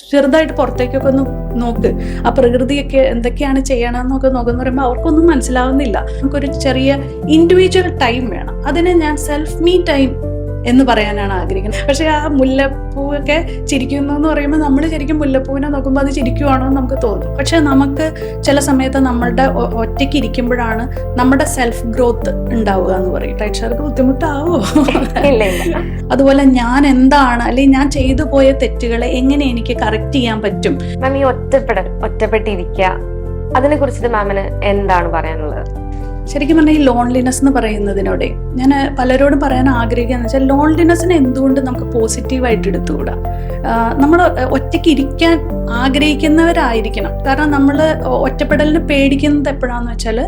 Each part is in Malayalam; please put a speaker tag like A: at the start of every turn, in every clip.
A: ചെറുതായിട്ട് പുറത്തേക്കൊക്കെ ഒന്ന് നോക്ക്, ആ പ്രകൃതിയൊക്കെ എന്തൊക്കെയാണ് ചെയ്യണമെന്നൊക്കെ നോക്കുന്ന പറയുമ്പോൾ അവർക്കൊന്നും മനസ്സിലാവുന്നില്ല. നമുക്കൊരു ചെറിയ ഇൻഡിവിജ്വൽ ടൈം വേണം. അതിനെ ഞാൻ സെൽഫ് മീ ടൈം എന്ന് പറയാനാണ് ആഗ്രഹിക്കുന്നത്. പക്ഷെ ആ മുല്ലപ്പൂവൊക്കെ ചിരിക്കുന്നു എന്ന് പറയുമ്പോൾ നമ്മൾ ശരിക്കും മുല്ലപ്പൂവിനെ നോക്കുമ്പോൾ അത് ചിരിക്കുവാണോ എന്ന് നമുക്ക് തോന്നും. പക്ഷെ നമുക്ക് ചില സമയത്ത് നമ്മളുടെ ഒറ്റയ്ക്ക് ഇരിക്കുമ്പോഴാണ് നമ്മുടെ സെൽഫ് ഗ്രോത്ത് ഉണ്ടാവുക എന്ന് പറയും. പ്രേക്ഷകർക്ക് ബുദ്ധിമുട്ടാവോ? അതുപോലെ ഞാൻ എന്താണ്, അല്ലെങ്കിൽ ഞാൻ ചെയ്തു പോയ തെറ്റുകളെ എങ്ങനെ എനിക്ക് കറക്റ്റ് ചെയ്യാൻ പറ്റും.
B: മാം, ഈ ഒറ്റപ്പെട്ടിരിക്കുക, അതിനെ കുറിച്ചിട്ട് മാമിന് എന്താണ് പറയാനുള്ളത്?
A: ശരിക്കും പറഞ്ഞാൽ ഈ ലോൺലിനെസ് എന്ന് പറയുന്നതിനോടെ ഞാൻ പലരോടും പറയാൻ ആഗ്രഹിക്കുക വെച്ചാൽ, ലോൺലിനെസ്സിനെ എന്തുകൊണ്ട് നമുക്ക് പോസിറ്റീവായിട്ട് എടുത്തുകൂടാ? നമ്മൾ ഒറ്റയ്ക്ക് ഇരിക്കാൻ ആഗ്രഹിക്കുന്നവരായിരിക്കണം. കാരണം നമ്മൾ ഒറ്റപ്പെടലിന് പേടിക്കുന്നത് എപ്പോഴാന്ന് വെച്ചാൽ,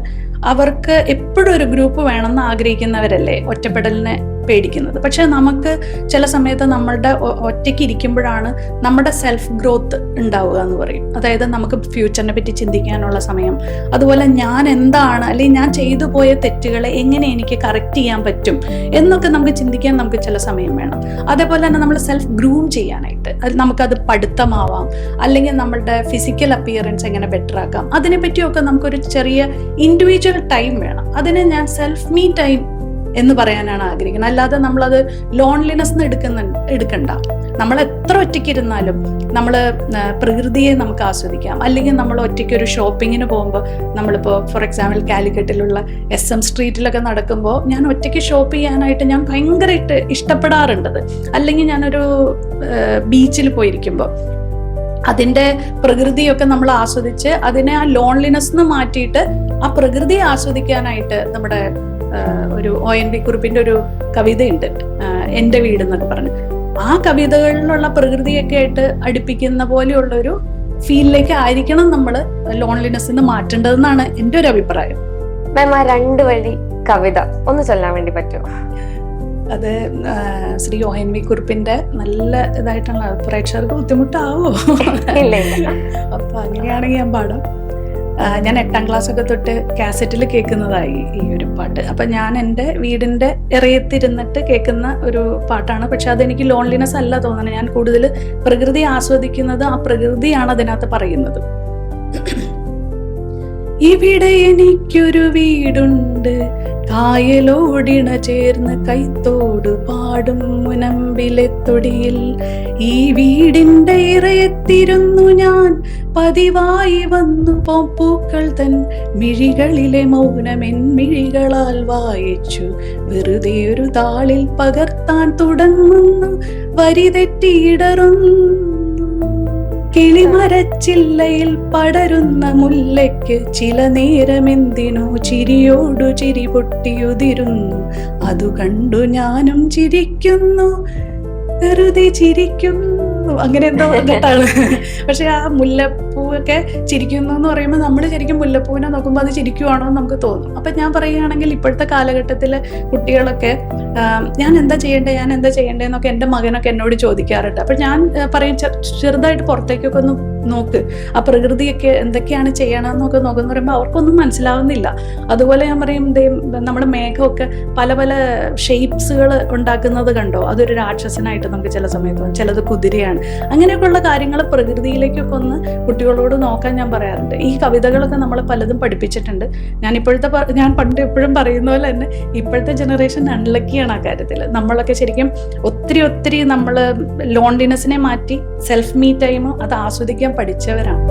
A: അവർക്ക് എപ്പോഴും ഒരു ഗ്രൂപ്പ് വേണമെന്ന് ആഗ്രഹിക്കുന്നവരല്ലേ ഒറ്റപ്പെടലിനെ പേടിക്കുന്നത്. പക്ഷെ നമുക്ക് ചില സമയത്ത് നമ്മളുടെ ഒറ്റയ്ക്ക് ഇരിക്കുമ്പോഴാണ് നമ്മുടെ സെൽഫ് ഗ്രോത്ത് ഉണ്ടാവുക എന്ന് പറയും. അതായത് നമുക്ക് ഫ്യൂച്ചറിനെ പറ്റി ചിന്തിക്കാനുള്ള സമയം, അതുപോലെ ഞാൻ എന്താണ്, അല്ലെങ്കിൽ ഞാൻ ചെയ്തു പോയ തെറ്റുകളെ എങ്ങനെ എനിക്ക് കറക്റ്റ് ചെയ്യാൻ പറ്റും എന്നൊക്കെ നമുക്ക് ചിന്തിക്കാൻ നമുക്ക് ചില സമയം വേണം. അതേപോലെ തന്നെ നമ്മൾ സെൽഫ് ഗ്രൂം ചെയ്യാനായിട്ട് നമുക്കത് പഠിത്തമാവാം, അല്ലെങ്കിൽ നമ്മളുടെ ഫിസിക്കൽ അപ്പിയറൻസ് എങ്ങനെ ബെറ്റർ ആക്കാം, അതിനെപ്പറ്റിയൊക്കെ നമുക്കൊരു ചെറിയ ഇൻഡിവിജ്വൽ ടൈം വേണം. അതിനെ ഞാൻ സെൽഫ് മീ ടൈം എന്ന് പറയാനാണ് ആഗ്രഹിക്കുന്നത്. അല്ലാതെ നമ്മളത് ലോൺലിനെസ് എടുക്കണ്ട. നമ്മൾ എത്ര ഒറ്റയ്ക്കിരുന്നാലും നമ്മൾ പ്രകൃതിയെ നമുക്ക് ആസ്വദിക്കാം. അല്ലെങ്കിൽ നമ്മൾ ഒറ്റയ്ക്ക് ഒരു ഷോപ്പിങ്ങിന് പോകുമ്പോൾ, നമ്മളിപ്പോൾ ഫോർ എക്സാമ്പിൾ കാലിക്കറ്റിലുള്ള SM സ്ട്രീറ്റിലൊക്കെ നടക്കുമ്പോൾ ഞാൻ ഒറ്റയ്ക്ക് ഷോപ്പ് ചെയ്യാനായിട്ട് ഞാൻ ഭയങ്കരമായിട്ട് ഇഷ്ടപ്പെടാറുണ്ടത്. അല്ലെങ്കിൽ ഞാനൊരു ബീച്ചിൽ പോയിരിക്കുമ്പോൾ അതിൻ്റെ പ്രകൃതിയൊക്കെ നമ്മൾ ആസ്വദിച്ച് അതിനെ ആ ലോൺലിനെസ് മാറ്റിയിട്ട് ആ പ്രകൃതിയെ ആസ്വദിക്കാനായിട്ട് നമ്മുടെ ഒരു ONV കുറുപ്പിന്റെ ഒരു കവിതയുണ്ട്, എൻ്റെ വീട് എന്നൊക്കെ പറഞ്ഞ്. ആ കവിതകളിലുള്ള പ്രകൃതിയൊക്കെ ആയിട്ട് അടുപ്പിക്കുന്ന പോലെയുള്ള ഒരു ഫീലിലേക്ക് ആയിരിക്കണം നമ്മൾ ലോൺലിനെസ്സിന് മാറ്റേണ്ടതെന്നാണ് എൻ്റെ ഒരു അഭിപ്രായം.
B: മാം, ആ 2 വരി കവിത ഒന്ന് ചൊല്ലാൻ വേണ്ടി പറ്റുമോ?
A: അത് ശ്രീ ONV കുറുപ്പിന്റെ നല്ല ഇതായിട്ടുള്ള, പ്രേക്ഷകർക്ക് ബുദ്ധിമുട്ടാവോ? അപ്പൊ അങ്ങനെയാണെങ്കിൽ ഞാൻ പാടാം. ഞാൻ 8ാം ക്ലാസ്സൊക്കെ തൊട്ട് കാസറ്റിൽ കേൾക്കുന്നതായി ഈ ഒരു പാട്ട്. അപ്പം ഞാൻ എൻ്റെ വീടിൻ്റെ ഇറയത്തിരുന്നിട്ട് കേൾക്കുന്ന ഒരു പാട്ടാണ്. പക്ഷെ അതെനിക്ക് ലോൺലിനെസ് അല്ല തോന്നുന്നത്. ഞാൻ കൂടുതൽ പ്രകൃതി ആസ്വദിക്കുന്നത്, ആ പ്രകൃതിയാണ് അതിനകത്ത് പറയുന്നത്. ഇവിടെ എനിക്കൊരു വീടുണ്ട്, കായലോടിണ ചേർന്ന് കൈത്തോട് പാടും മുനമ്പിലെ തൊടിയിൽ. ഈ വീടിൻ്റെ ഇറയത്തിരുന്നു ഞാൻ പതിവായി വന്നു പൂക്കൾ തൻ മിഴികളിലെ മൗനമെൻ മിഴികളാൽ വായിച്ചു. വെറുതെ ഒരു താളിൽ പകർത്താൻ തുടങ്ങുന്നു, വരി തെറ്റിയിടറുന്നു. കിളിമരച്ചില്ലയിൽ പടരുന്ന മുല്ലയ്ക്ക് ചില നേരമെന്തിനോ ചിരിയോടു ചിരി പൊട്ടിയുതിരുന്നു. അതു കണ്ടു ഞാനും ചിരിക്കുന്നു, വെറുതെ ചിരിക്കുന്നു. അങ്ങനെ എന്തോ കേട്ടാണ്. പക്ഷെ ആ മുല്ലപ്പൂവൊക്കെ ചിരിക്കുന്നു എന്ന് പറയുമ്പോൾ നമ്മൾ ശരിക്കും മുല്ലപ്പൂവിനെ നോക്കുമ്പോൾ അത് ചിരിക്കുവാണോ എന്ന് നമുക്ക് തോന്നും. അപ്പം ഞാൻ പറയുകയാണെങ്കിൽ ഇപ്പോഴത്തെ കാലഘട്ടത്തിലെ കുട്ടികളൊക്കെ ഞാൻ എന്താ ചെയ്യേണ്ടേ എന്നൊക്കെ എൻ്റെ മകനൊക്കെ എന്നോട് ചോദിക്കാറുണ്ട്. അപ്പം ഞാൻ പറയും, ചെറുതായിട്ട് പുറത്തേക്കൊക്കെ ഒന്ന് നോക്ക്, ആ പ്രകൃതിയൊക്കെ എന്തൊക്കെയാണ് ചെയ്യണമെന്നൊക്കെ നോക്കുന്ന പറയുമ്പോൾ അവർക്കൊന്നും മനസ്സിലാവുന്നില്ല. അതുപോലെ ഞാൻ പറയും, നമ്മുടെ മേഘമൊക്കെ പല പല ഷേപ്സുകൾ ഉണ്ടാക്കുന്നത് കണ്ടോ, അതൊരു രാക്ഷസനായിട്ട് നമുക്ക് ചില സമയത്ത് തോന്നും, ചിലത് കുതിരയാണ്. അങ്ങനെയൊക്കെയുള്ള കാര്യങ്ങൾ പ്രകൃതിയിലേക്കൊക്കെ ഒന്ന് കുട്ടികളോട് നോക്കാൻ ഞാൻ പറയാറുണ്ട്. ഈ കവിതകളൊക്കെ നമ്മൾ പലതും പഠിപ്പിച്ചിട്ടുണ്ട്. ഞാൻ പണ്ട് എപ്പോഴും പറയുന്ന പോലെ തന്നെ ഇപ്പോഴത്തെ ജനറേഷൻ അൺലക്കിയാണ് ആ കാര്യത്തിൽ. നമ്മളൊക്കെ ശരിക്കും ഒത്തിരി നമ്മൾ ലോൺലിനെസ്സിനെ മാറ്റി സെൽഫ് മീ ടൈം അത് ആസ്വദിക്കാൻ പഠിച്ചവരാണ്.